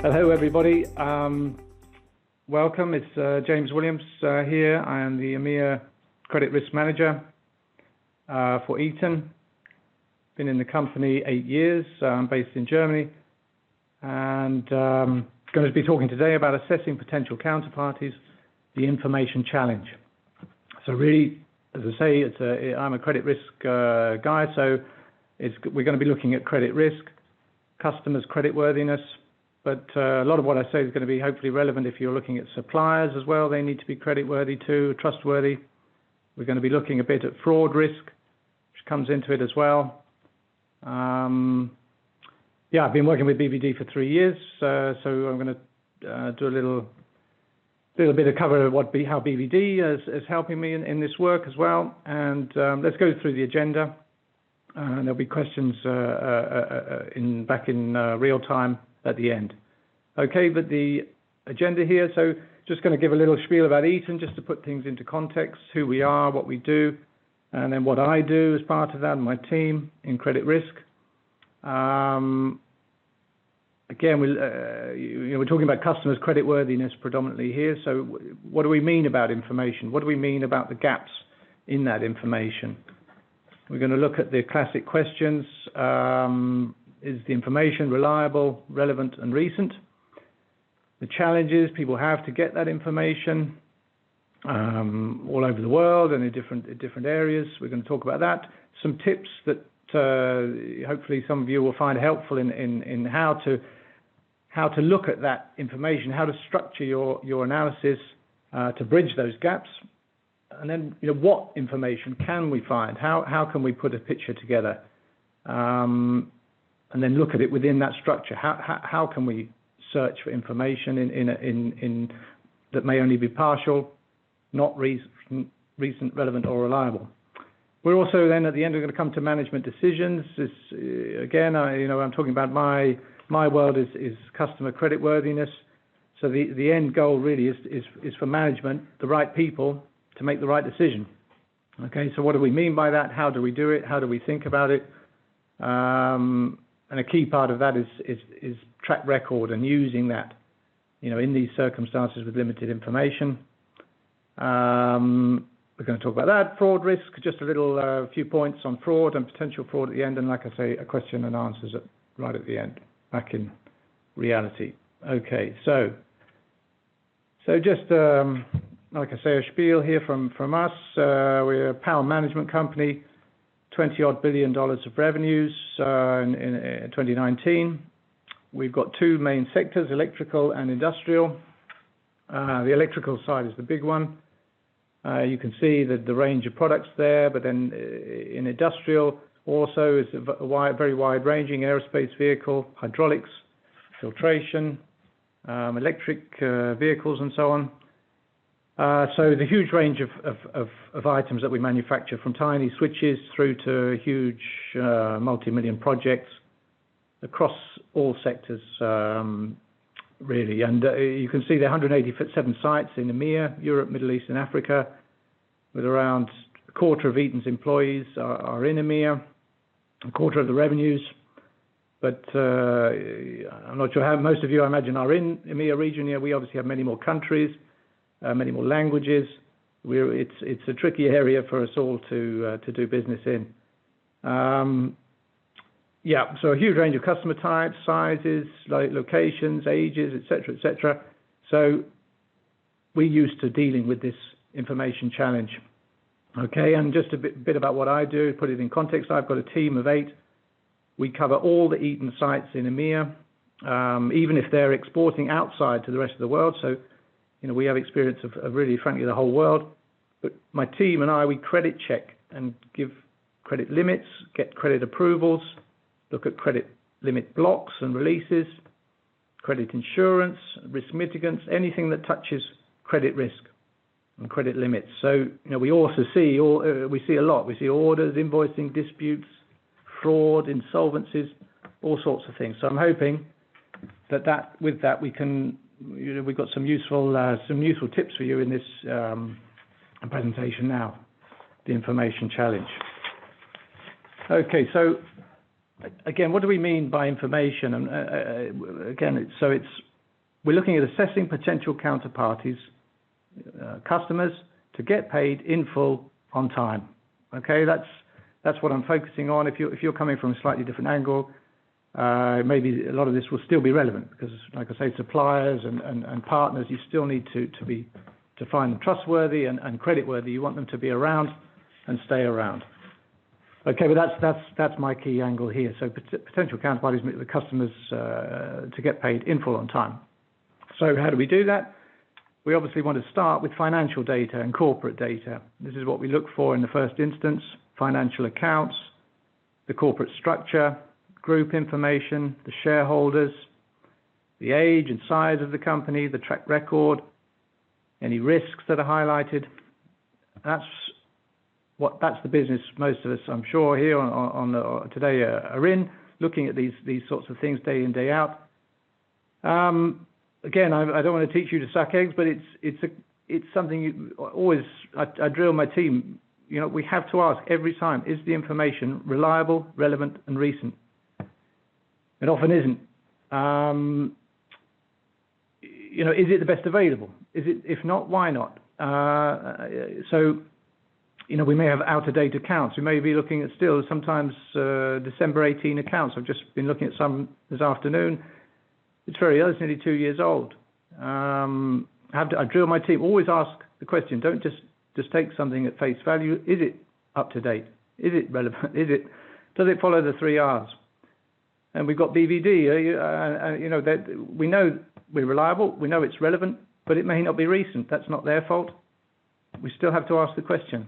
Hello, everybody. Welcome. It's James Williams here. I am the EMEA Credit Risk Manager for Eaton. Been in the company 8 years. I'm based in Germany, and going to be talking today about assessing potential counterparties, the information challenge. So really, as I say, I'm a credit risk guy, so we're going to be looking at credit risk, customers' creditworthiness, but a lot of what I say is going to be hopefully relevant if you're looking at suppliers as well. They need to be creditworthy too, trustworthy. We're going to be looking a bit at fraud risk, which comes into it as well. I've been working with BVD for 3 years, so I'm going to do a little bit of cover of how BVD is helping me in this work as well. And let's go through the agenda. There'll be questions back in real time at the end. Okay, but the agenda here, so just going to give a little spiel about Eaton, just to put things into context, who we are, what we do, and then what I do as part of that, and my team in credit risk. Again, we're talking about customers' creditworthiness predominantly here. So what do we mean about information? What do we mean about the gaps in that information? We're going to look at the classic questions. Is the information reliable, relevant, and recent? The challenges people have to get that information all over the world and in different areas. We're going to talk about that. Some tips that hopefully some of you will find helpful in how to look at that information, how to structure your analysis to bridge those gaps. And then, what information can we find? How can we put a picture together? And then look at it within that structure. How can we search for information in that may only be partial, not recent, relevant, or reliable? We're also then at the end, we're going to come to management decisions. Again, I'm talking about my world is customer creditworthiness. So the end goal really is for management, the right people, to make the right decision. Okay, so what do we mean by that? How do we do it? How do we think about it? And a key part of that is track record and using that, in these circumstances with limited information. We're going to talk about that. Fraud risk, just a little few points on fraud and potential fraud at the end, and like I say, a question and answers right at the end, back in reality. Okay, so just like I say, a spiel here from us. We're a power management company. $20-odd billion of revenues in 2019. We've got two main sectors, electrical and industrial. The electrical side is the big one. You can see the range of products there, but then in industrial also is a very wide-ranging aerospace vehicle, hydraulics, filtration, electric vehicles, and so on. So the huge range of items that we manufacture, from tiny switches through to huge multi-million projects across all sectors, really. And you can see there are 187 sites in EMEA, Europe, Middle East, and Africa, with around a quarter of Eaton's employees are in EMEA, a quarter of the revenues. But I'm not sure how most of you, I imagine, are in EMEA region here. We obviously have many more countries. Many more languages. It's a tricky area for us all to do business in. So a huge range of customer types, sizes, locations, ages, etc. So we're used to dealing with this information challenge. Okay, and just a bit about what I do, put it in context. I've got a team of 8. We cover all the Eaton sites in EMEA, even if they're exporting outside to the rest of the world. So we have experience of really, frankly, the whole world. But my team and I, we credit check and give credit limits, get credit approvals, look at credit limit blocks and releases, credit insurance, risk mitigants, anything that touches credit risk and credit limits. So, we also see a lot. We see orders, invoicing, disputes, fraud, insolvencies, all sorts of things. So I'm hoping that with that we can. We've got some useful tips for you in this presentation now, the information challenge. Okay, so again, what do we mean by information? And again, it's we're looking at assessing potential counterparties, customers, to get paid in full on time. Okay, that's what I'm focusing on. If you're coming from a slightly different angle, maybe a lot of this will still be relevant because, like I say, suppliers and partners, you still need to find them trustworthy and creditworthy. You want them to be around and stay around. Okay, but that's my key angle here. So potential counterparties, the customers, to get paid in full on time. So how do we do that? We obviously want to start with financial data and corporate data. This is what we look for in the first instance: financial accounts, the corporate structure, group information, the shareholders, the age and size of the company, the track record, any risks that are highlighted. That's the business most of us, I'm sure, here today are in, looking at these sorts of things day in, day out. Again, I don't want to teach you to suck eggs, but it's something you always. I drill my team. You know, we have to ask every time: is the information reliable, relevant, and recent? It often isn't. You know, is it the best available? Is it? If not, why not? So, you know, we may have out-of-date accounts. We may be looking at still sometimes December 18 accounts. I've just been looking at some this afternoon. It's very old. It's nearly 2 years old. I drill my team. Always ask the question. Don't just take something at face value. Is it up to date? Is it relevant? Does it follow the 3 R's? And we've got BVD. You know, that we know we're reliable. We know it's relevant, but it may not be recent. That's not their fault. We still have to ask the question.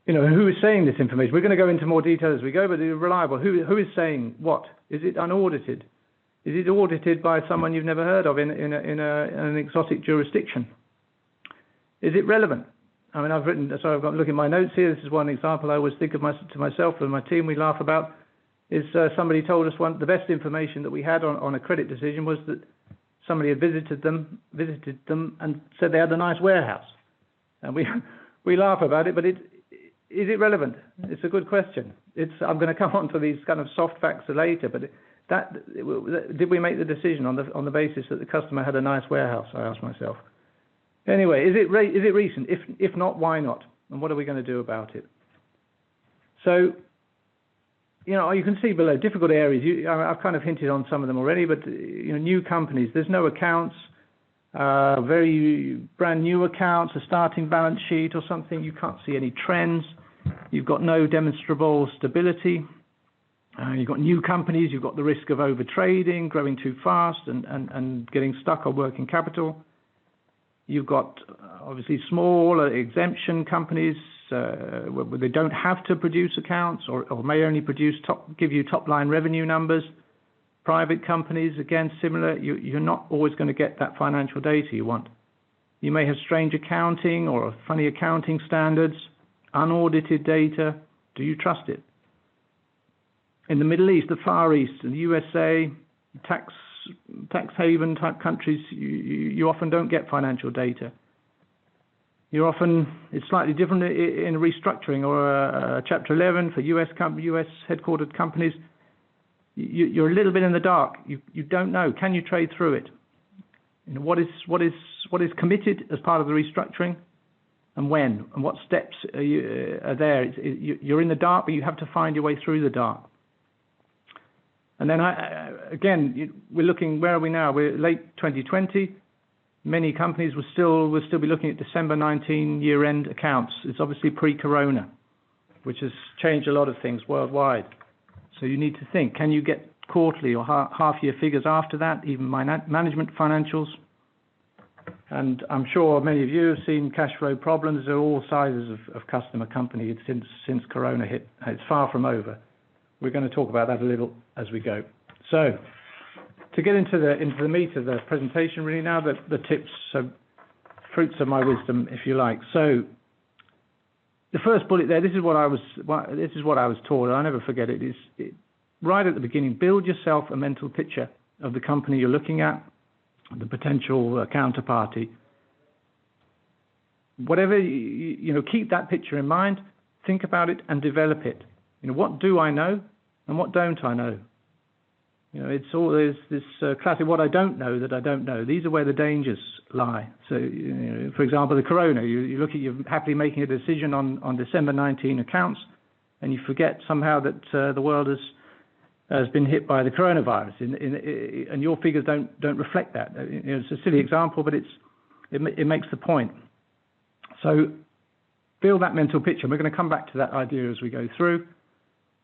You know, who is saying this information? We're going to go into more detail as we go, but it's reliable. Who is saying what? Is it unaudited? Is it audited by someone you've never heard of in an exotic jurisdiction? Is it relevant? I mean, I've got looking at my notes here. This is one example I always think of to myself and my team. We laugh about is somebody told us the best information that we had on a credit decision was that somebody had visited them and said they had a nice warehouse, and we laugh about it, but is it relevant? It's a good question. I'm going to come on to these kind of soft facts later, but did we make the decision on the basis that the customer had a nice warehouse? I asked myself. Anyway, is it recent? If not, why not? And what are we going to do about it? So, you know, you can see below difficult areas. I've kind of hinted on some of them already, but you know, new companies. There's no accounts. Very brand new accounts, a starting balance sheet or something. You can't see any trends. You've got no demonstrable stability. You've got new companies. You've got the risk of over-trading, growing too fast and getting stuck on working capital. You've got obviously small exemption companies where they don't have to produce accounts or may only give you top-line revenue numbers. Private companies, again, similar. You're not always going to get that financial data you want. You may have strange accounting or funny accounting standards, unaudited data. Do you trust it? In the Middle East, the Far East, the USA, tax haven type countries, you often don't get financial data. It's slightly different in restructuring or a Chapter 11 for US headquartered companies. You're a little bit in the dark. You don't know. Can you trade through it? You know, what is committed as part of the restructuring, and when, and what steps are there? You're in the dark, but you have to find your way through the dark. And then we're looking. Where are we now? We're late 2020. Many companies will still be looking at December 19 year-end accounts. It's obviously pre-corona, which has changed a lot of things worldwide. So you need to think, can you get quarterly or half-year figures after that, even management financials? And I'm sure many of you have seen cash flow problems of all sizes of customer company since Corona hit. It's far from over. We're going to talk about that a little as we go. So to get into the meat of the presentation, really now, the tips, so fruits of my wisdom, if you like. So the first bullet there, this is what I was taught. I'll never forget it. Right at the beginning, build yourself a mental picture of the company you're looking at, the potential counterparty. Whatever, keep that picture in mind, think about it and develop it. What do I know and what don't I know? It's all this classic, what I don't know that I don't know. These are where the dangers lie. So, for example, the corona, you look at, you're happily making a decision on December 19 accounts, and you forget somehow that the world has been hit by the coronavirus, and your figures don't reflect that. It's a silly example, but it makes the point. So build that mental picture. We're going to come back to that idea as we go through.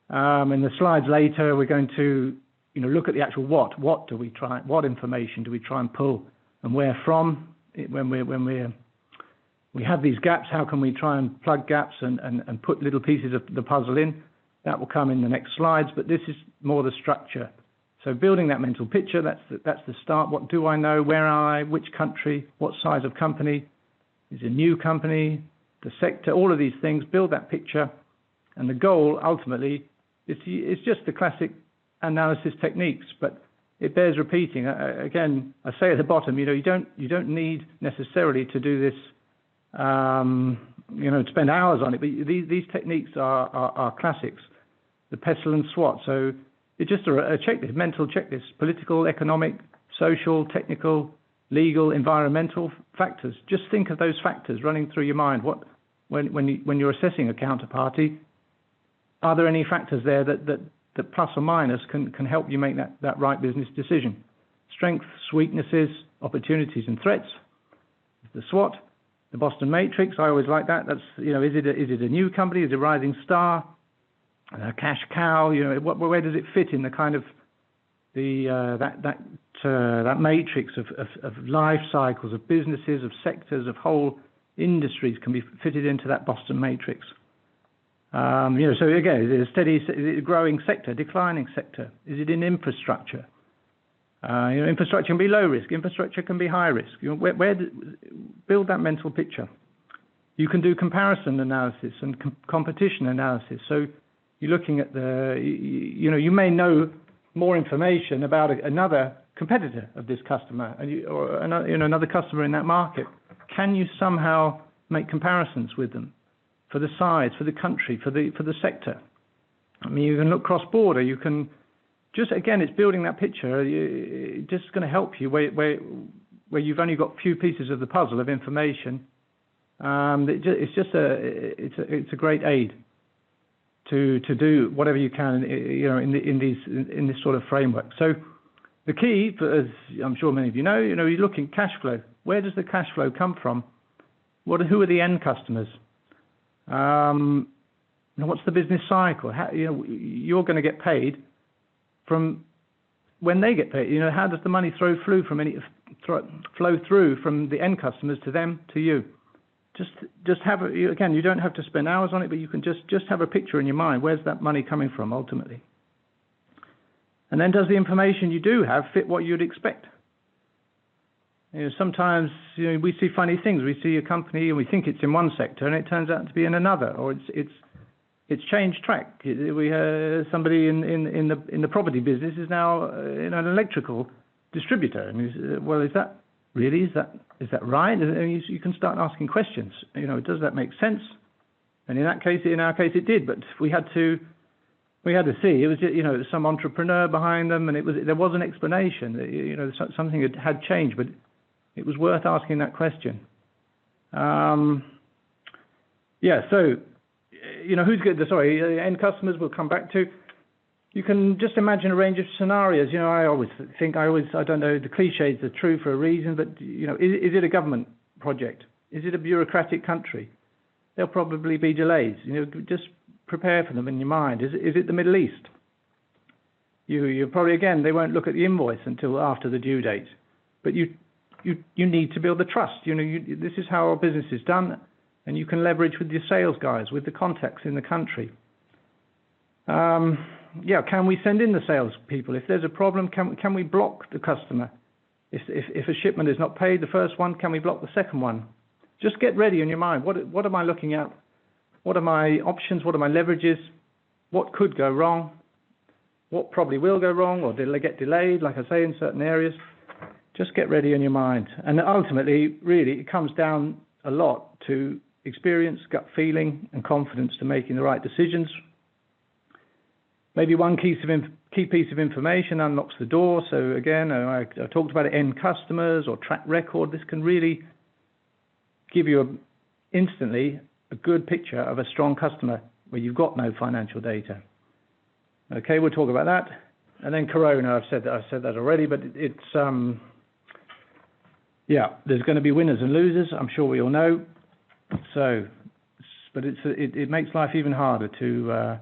In the slides later, we're going to look at the actual what. What information do we try and pull, and where from? When we have these gaps, how can we try and plug gaps and put little pieces of the puzzle in? That will come in the next slides, but this is more the structure. So building that mental picture, that's the start. What do I know? Where am I? Which country? What size of company? Is it a new company? The sector? All of these things. Build that picture, and the goal ultimately is just the classic analysis techniques, but it bears repeating. Again, I say at the bottom, you don't need necessarily to do this, to spend hours on it. But these techniques are classics, the pestle and SWOT. So it's just a checklist, mental checklist: political, economic, social, technical, legal, environmental factors. Just think of those factors running through your mind. When you're assessing a counterparty, are there any factors there that plus or minus can help you make that right business decision? Strengths, weaknesses, opportunities and threats. The SWOT, the Boston Matrix, I always like that. That's, is it a new company? Is it a rising star? A cash cow? Where does it fit in the kind of that matrix of life cycles, of businesses, of sectors, of whole industries can be fitted into that Boston Matrix. So again, is it a steady, is it a growing sector, declining sector? Is it in infrastructure? Infrastructure can be low risk. Infrastructure can be high risk. Build that mental picture. You can do comparison analysis and competition analysis. So you're looking at you may know more information about another competitor of this customer, or another customer in that market. Can you somehow make comparisons with them? For the size, for the country, for the sector. I mean, you can look cross-border. You can again, it's building that picture. It's just going to help you where you've only got a few pieces of the puzzle of information. It's a great aid to do whatever you can, in this sort of framework. So the key, as I'm sure many of you know, you're looking cash flow. Where does the cash flow come from? Who are the end customers? What's the business cycle? You're going to get paid from when they get paid. How does the money flow through from the end customers to them to you? Just have again. You don't have to spend hours on it, but you can just have a picture in your mind. Where's that money coming from ultimately? And then does the information you do have fit what you'd expect? Sometimes we see funny things. We see a company and we think it's in one sector, and it turns out to be in another, or it's changed track. We somebody in the property business is now an electrical distributor, and well, is that really is that right? And you can start asking questions. Does that make sense? And in our case, it did. But we had to see. It was some entrepreneur behind them, and there was an explanation. Something had changed, but it was worth asking that question. So, who's good? End customers we'll come back to. You can just imagine a range of scenarios. I don't know, the cliches are true for a reason, but, is it a government project? Is it a bureaucratic country? There'll probably be delays. Just prepare for them in your mind. Is it the Middle East? You probably, again, they won't look at the invoice until after the due date. But you need to build the trust. This is how our business is done, and you can leverage with your sales guys, with the contacts in the country. Can we send in the sales people? If there's a problem, can we block the customer? If a shipment is not paid, the first one, can we block the second one? Just get ready in your mind. What am I looking at? What are my options? What are my leverages? What could go wrong? What probably will go wrong or get delayed, like I say, in certain areas? Just get ready in your mind. And ultimately, really, it comes down a lot to experience, gut feeling, and confidence to making the right decisions. Maybe one key piece of information unlocks the door. So again, I talked about it, end customers or track record. This can really give you instantly a good picture of a strong customer where you've got no financial data. Okay, we'll talk about that. And then Corona, I've said that already, but it's yeah, there's going to be winners and losers. I'm sure we all know. So, but it makes life even harder to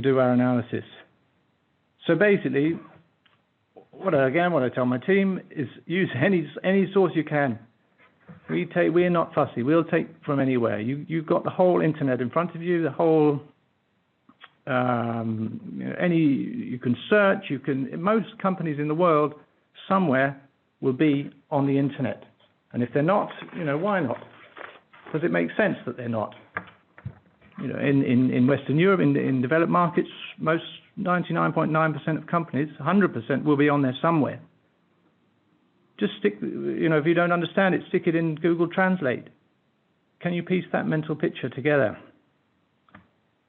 do our analysis. So basically, what I tell my team is use any source you can. We're not fussy. We'll take from anywhere. You've got the whole internet in front of you. The whole you can search. Most companies in the world somewhere will be on the internet. And if they're not, why not? Because it makes sense that they're not. In Western Europe, in developed markets, most 99.9% of companies, 100% will be on there somewhere. Just stick, if you don't understand it, stick it in Google Translate. Can you piece that mental picture together?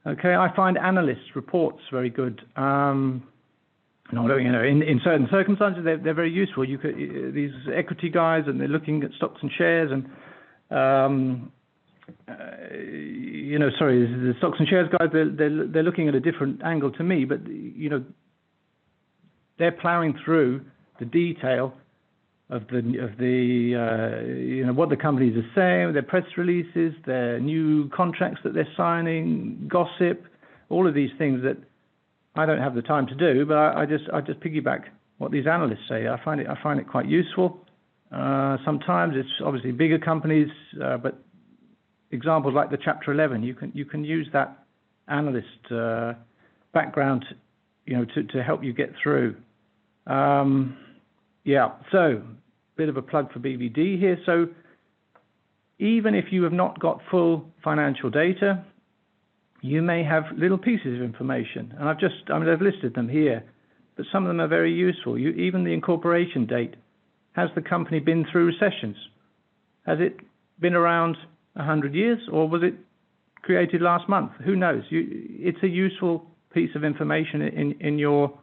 Okay, I find analysts' reports very good. In certain circumstances, they're very useful. These equity guys, and they're looking at stocks and shares, and the stocks and shares guys, they're looking at a different angle to me, but they're plowing through the detail of what the companies are saying, their press releases, their new contracts that they're signing, gossip, all of these things that I don't have the time to do, but I just piggyback what these analysts say. I find it quite useful. Sometimes it's obviously bigger companies, but examples like the Chapter 11, you can use that analyst background, to help you get through. So bit of a plug for BVD here. So even if you have not got full financial data, you may have little pieces of information, and I've listed them here, but some of them are very useful. Even the incorporation date. Has the company been through recessions? Has it been around 100 years, or was it created last month? Who knows? It's a useful piece of information in your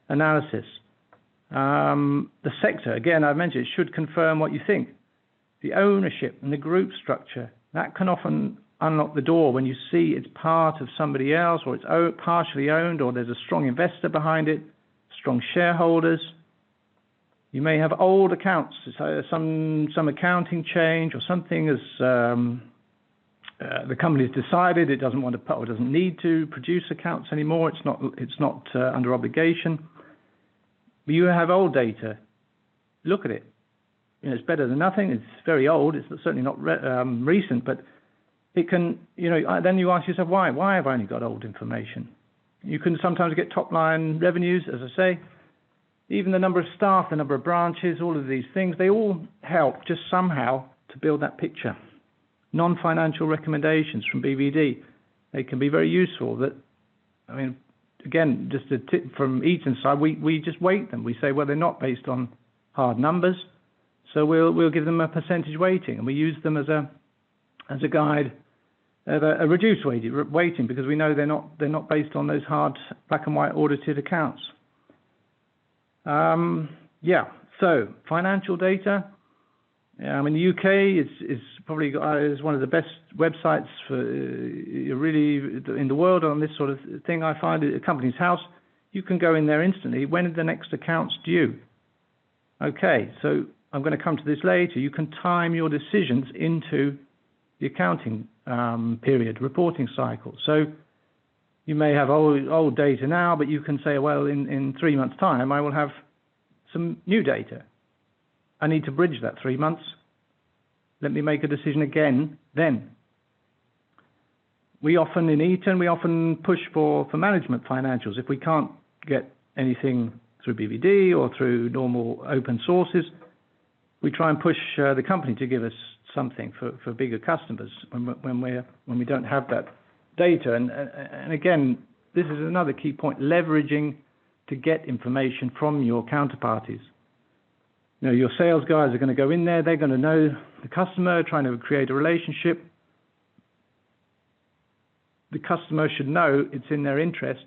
analysis. The sector, again, I mentioned, it should confirm what you think. The ownership and the group structure, that can often unlock the door when you see it's part of somebody else, or it's partially owned, or there's a strong investor behind it, strong shareholders. You may have old accounts, some accounting change or something as the company's decided it doesn't want to or doesn't need to produce accounts anymore. It's not under obligation. But you have old data. Look at it. It's better than nothing. It's very old. It's certainly not recent, but it can. Then you ask yourself, why? Why have I only got old information? You can sometimes get top-line revenues, as I say. Even the number of staff, the number of branches, all of these things, they all help just somehow to build that picture. Non-financial recommendations from BVD, they can be very useful. Again, just a tip from Eaton's side, we just weight them. We say, well, they're not based on hard numbers, so we'll give them a percentage weighting, and we use them as a guide, a reduced weighting, because we know they're not based on those hard black and white audited accounts. So financial data. The UK is probably is one of the best websites for really in the world on this sort of thing. I find it, a company's house, you can go in there instantly. When are the next accounts due? Okay, so I'm going to come to this later. You can time your decisions into the accounting period, reporting cycle. So you may have old data now, but you can say, well, in 3 months' time, I will have some new data. I need to bridge that 3 months. Let me make a decision again then. In Eaton, we often push for management financials. If we can't get anything through BVD or through normal open sources, we try and push the company to give us something for bigger customers when we don't have that data. And again, this is another key point, leveraging to get information from your counterparties. Your sales guys are going to go in there, they're going to know the customer, trying to create a relationship. the customer should know it's in their interest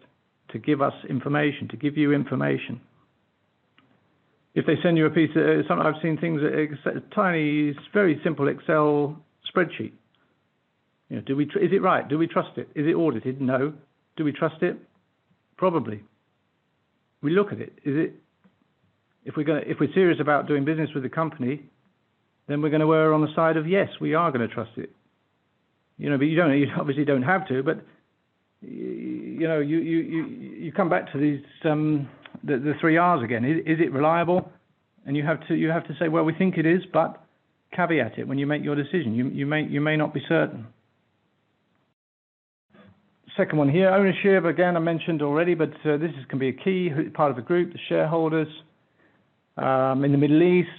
to give us information, to give you information. If they send you a piece of, I've seen things, a tiny, very simple Excel spreadsheet. You know, is it right? Do we trust it? Is it audited? No. Do we trust it? Probably. We look at it. If we're serious about doing business with the company, then we're going to err on the side of yes, we are going to trust it. You know, but you obviously don't have to. But you know, you come back to these the 3 R's again. Is it reliable? And you have to say, well, we think it is, but caveat it when you make your decision. You may not be certain. Second one here, ownership. Again, I mentioned already, but this can be a key part of the group, the shareholders. In the Middle East,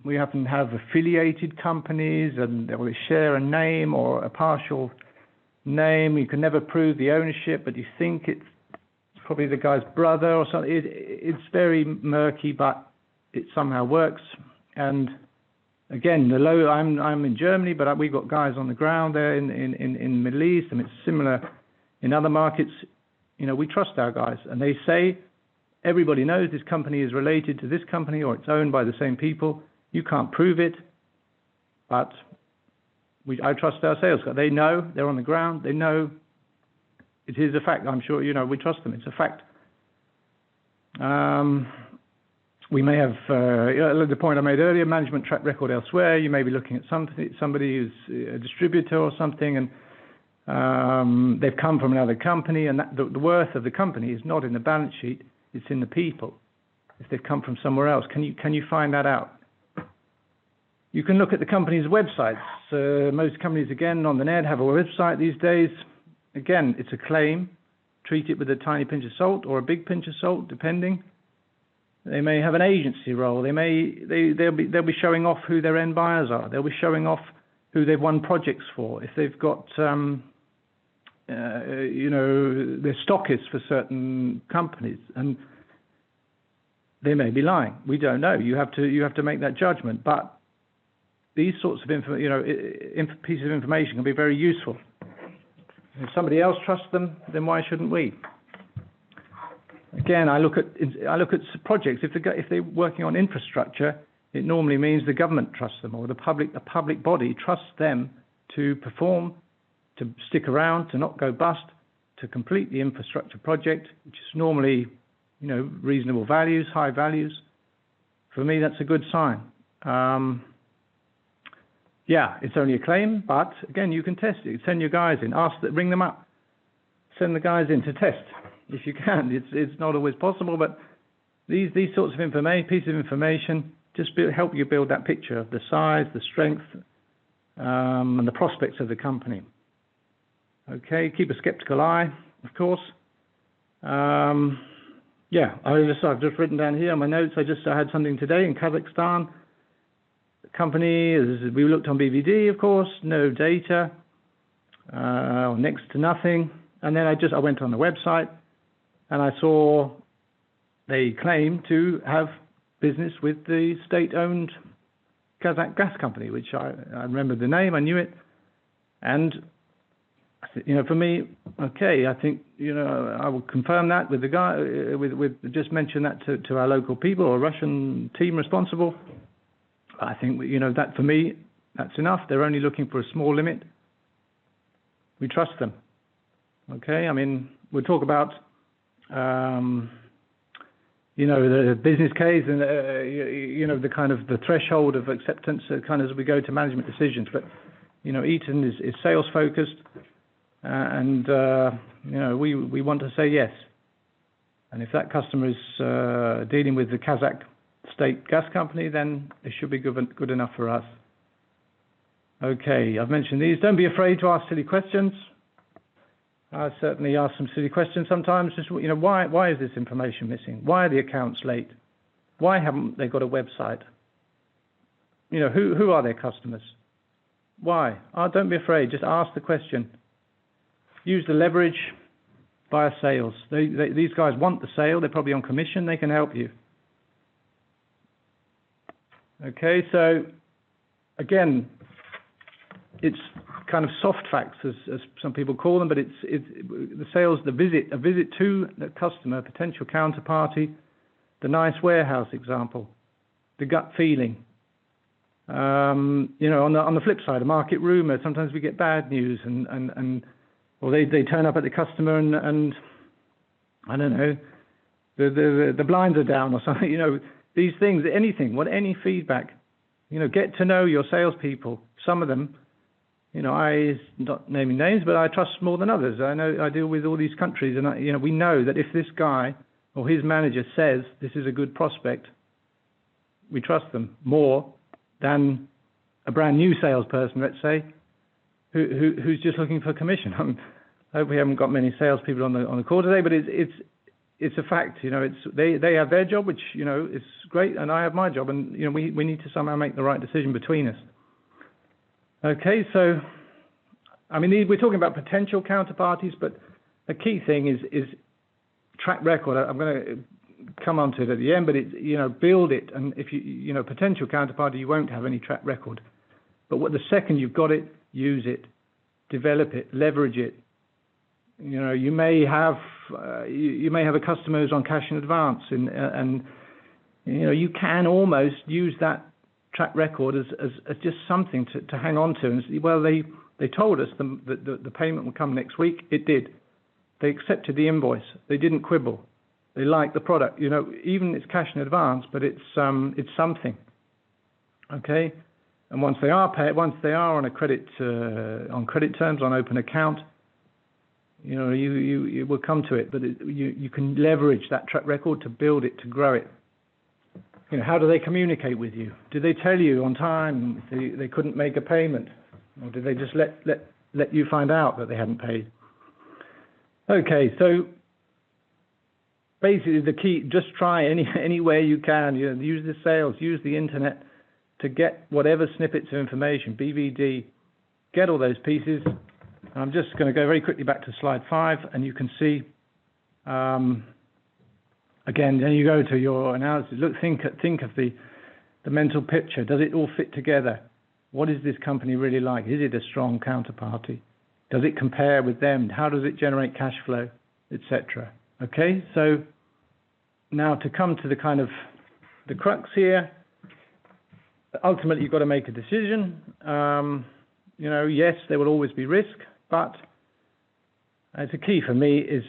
we often have affiliated companies, and they will share a name or a partial name. You can never prove the ownership, but you think it's probably the guy's brother or something. It's very murky, but it somehow works. And again, I'm in Germany, but we've got guys on the ground there in the Middle East, and it's similar in other markets. You know, we trust our guys, and they say everybody knows this company is related to this company or it's owned by the same people. You can't prove it, but I trust our sales guys. They know, they're on the ground, they know it is a fact. I'm sure, you know, we trust them. It's a fact. We may have, the point I made earlier, management track record elsewhere. You may be looking at somebody who's a distributor or something, and they've come from another company, and the worth of the company is not in the balance sheet, it's in the people. If they've come from somewhere else, can you find that out? You can look at the company's websites. Most companies, again, on the net have a website these days. Again, it's a claim. Treat it with a tiny pinch of salt or a big pinch of salt, depending. They may have an agency role. They'll be showing off who their end buyers are. They'll be showing off who they've won projects for. If they've got, you know, they're stockists for certain companies, and they may be lying. We don't know. You have to make that judgment. But these sorts of pieces of information can be very useful. If somebody else trusts them, then why shouldn't we? Again, I look at projects. If they're working on infrastructure, it normally means the government trusts them, or a public body trusts them to perform, to stick around, to not go bust, to complete the infrastructure project, which is normally, you know, reasonable values, high values. For me, that's a good sign. Yeah, it's only a claim, but again, you can test it. Send your guys in, ring them up, send the guys in to test if you can. It's not always possible, but these sorts of pieces of information just help you build that picture of the size, the strength, and the prospects of the company. Okay, keep a skeptical eye, of course. Yeah, I've just written down here on my notes. I had something today in Kazakhstan. The company, we looked on BVD, of course, no data, next to nothing. And then I went on the website, and I saw they claim to have business with the state-owned Kazakh gas company, which I remembered the name, I knew it, and you know, for me, okay, I think, you know, I will confirm that with the guy, with just mention that to our local people or Russian team responsible. I think, you know, that for me, that's enough. They're only looking for a small limit. We trust them. Okay, I mean, we'll talk about, you know, the business case and, you know, the kind of the threshold of acceptance kind of as we go to management decisions. But, you know, Eaton is sales focused. And you know, we want to say yes. And if that customer is dealing with the Kazakh state gas company, then it should be good enough for us. Okay, I've mentioned these. Don't be afraid to ask silly questions. I certainly ask some silly questions sometimes. Just, you know, why is this information missing? Why are the accounts late? Why haven't they got a website? You know, who are their customers? Why? Don't be afraid. Just ask the question. Use the leverage via sales. These guys want the sale. They're probably on commission. They can help you. Okay, so again, it's kind of soft facts, as some people call them, but it's the sales, a visit to the customer, potential counterparty, the nice warehouse example, the gut feeling. On the flip side, a market rumor. Sometimes we get bad news, or they turn up at the customer and I don't know, the blinds are down or something. These things, any feedback. Get to know your salespeople. Some of them, not naming names, but I trust more than others. I know I deal with all these countries, and we know that if this guy or his manager says this is a good prospect, we trust them more than a brand new salesperson, let's say, who's just looking for commission. I hope we haven't got many salespeople on the call today, but it's a fact. They have their job, which is great, and I have my job, and we need to somehow make the right decision between us. Okay, so we're talking about potential counterparties, but a key thing is track record. I'm going to come on to it at the end, but it's build it, and if you potential counterparty, you won't have any track record. But the second you've got it, use it, develop it, leverage it. You may have a customer who's on cash in advance, and you can almost use that track record as just something to hang on to and say, well, they told us the payment will come next week. It did. They accepted the invoice. They didn't quibble. They liked the product. Even it's cash in advance, but it's something. Okay, and once they are on a credit on credit terms, on open account, you will come to it. But you can leverage that track record to build it, to grow it. How do they communicate with you? Did they tell you on time they couldn't make a payment, or did they just let you find out that they hadn't paid? Okay, so basically the key, just try any way you can. Use the sales, use the internet to get whatever snippets of information, BVD, get all those pieces. I'm just going to go very quickly back to slide 5, and you can see, again, then you go to your analysis. Look, think of the mental picture. Does it all fit together? What is this company really like? Is it a strong counterparty? Does it compare with them? How does it generate cash flow, etc.? Okay, so now to come to the kind of the crux here. Ultimately, you've got to make a decision. Yes, there will always be risk, but it's a key for me is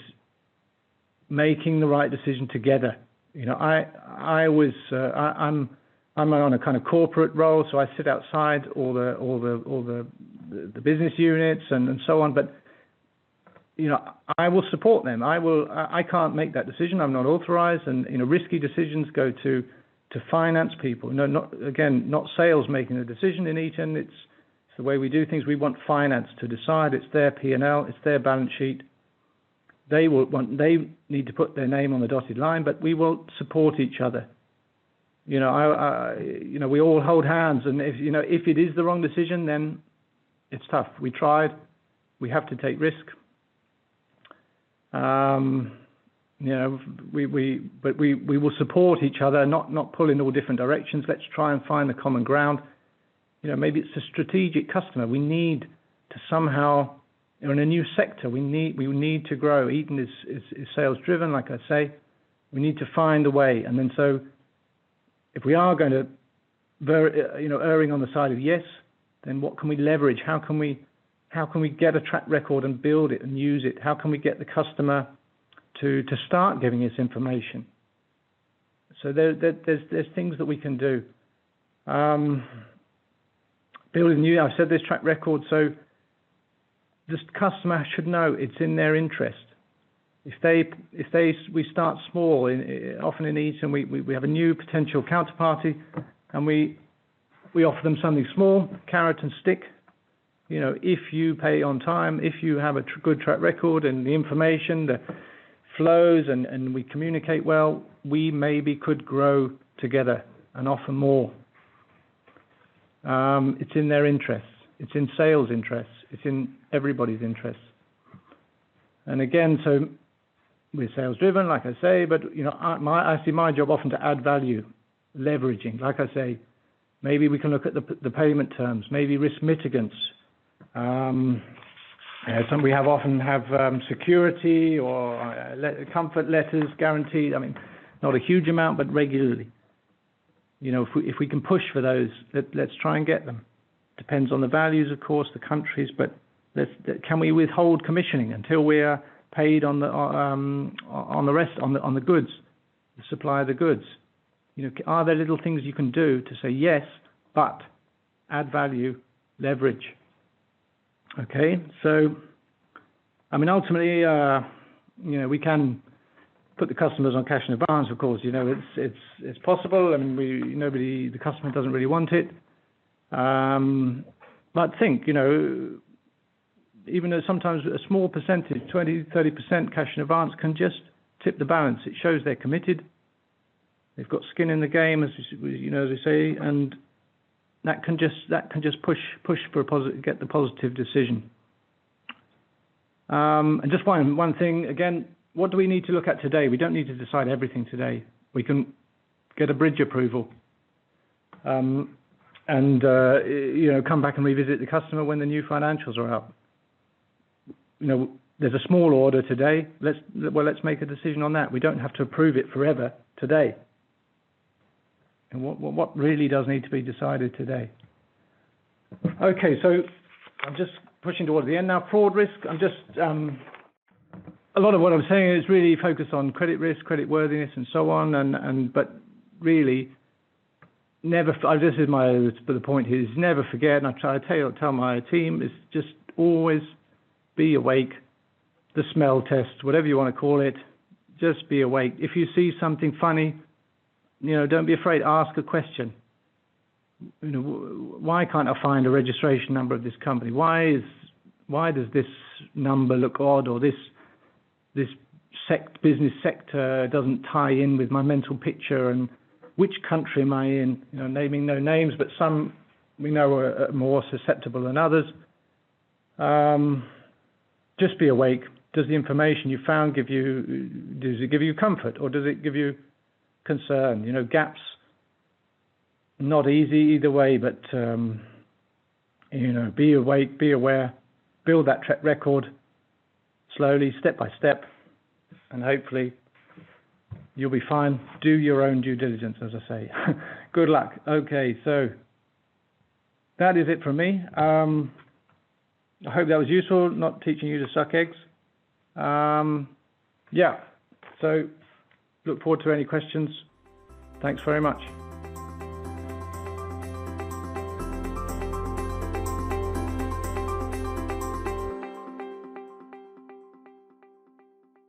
making the right decision together. I'm on a kind of corporate role, so I sit outside all the business units and so on. But I will support them. I can't make that decision. I'm not authorized, and risky decisions go to finance people. Not sales making the decision in Eaton. It's the way we do things. We want finance to decide. It's their P&L. It's their balance sheet. They need to put their name on the dotted line, but we will support each other. We all hold hands, and if it is the wrong decision, then it's tough. We tried. We have to take risk. We will support each other, not pull in all different directions. Let's try and find the common ground. Maybe it's a strategic customer. We need to somehow, in a new sector, we need to grow. Eaton is sales driven, like I say. We need to find a way, and then so if we are going to, erring on the side of yes, then what can we leverage? How can we get a track record and build it and use it? How can we get the customer to start giving us information? So there's things that we can do. Building new, I've said this track record, so this customer should know it's in their interest. We start small, often in Eaton, we have a new potential counterparty, and we offer them something small, carrot and stick. If you pay on time, if you have a good track record and the information, the flows, and we communicate well, we maybe could grow together and offer more. It's in their interests. It's in sales interests. It's in everybody's interests. And again, so we're sales driven, like I say, but I see my job often to add value, leveraging. Like I say, maybe we can look at the payment terms, maybe risk mitigants, Some we often have security or comfort letters guaranteed. I mean, not a huge amount, but regularly. If we can push for those, let's try and get them. Depends on the values, of course, the countries, but can we withhold commissioning until we are paid on the rest, on the goods, the supply of the goods? Are there little things you can do to say yes, but add value, leverage? Okay, so I mean, ultimately, we can put the customers on cash in advance. Of course, it's possible. I mean, the customer doesn't really want it, but think, even though sometimes a small percentage, 20-30% cash in advance, can just tip the balance. It shows they're committed. They've got skin in the game, as they say, and that can just push for get the positive decision. And just one thing again, what do we need to look at today? We don't need to decide everything today. We can get a bridge approval, and come back and revisit the customer when the new financials are out. There's a small order today. Let's make a decision on that. We don't have to approve it forever today. And what really does need to be decided today? Okay, so I'm just pushing towards the end now. Fraud risk. I'm just a lot of what I'm saying is really focused on credit risk, credit worthiness, and so on. But really, never. This is the point here: is never forget. And I tell my team is just always be awake. The smell test, whatever you want to call it, just be awake. If you see something funny, don't be afraid. Ask a question. Why can't I find a registration number of this company? Why does this number look odd, or this business sector doesn't tie in with my mental picture? And which country am I in? Naming no names, but some we know are more susceptible than others. Just be awake. Does the information you found does it give you comfort, or does it give you concern? Gaps, not easy either way, but be awake, be aware, build that track record slowly, step by step, and hopefully you'll be fine. Do your own due diligence, as I say. Good luck. Okay, so that is it from me. I hope that was useful, not teaching you to suck eggs. So look forward to any questions. Thanks very much.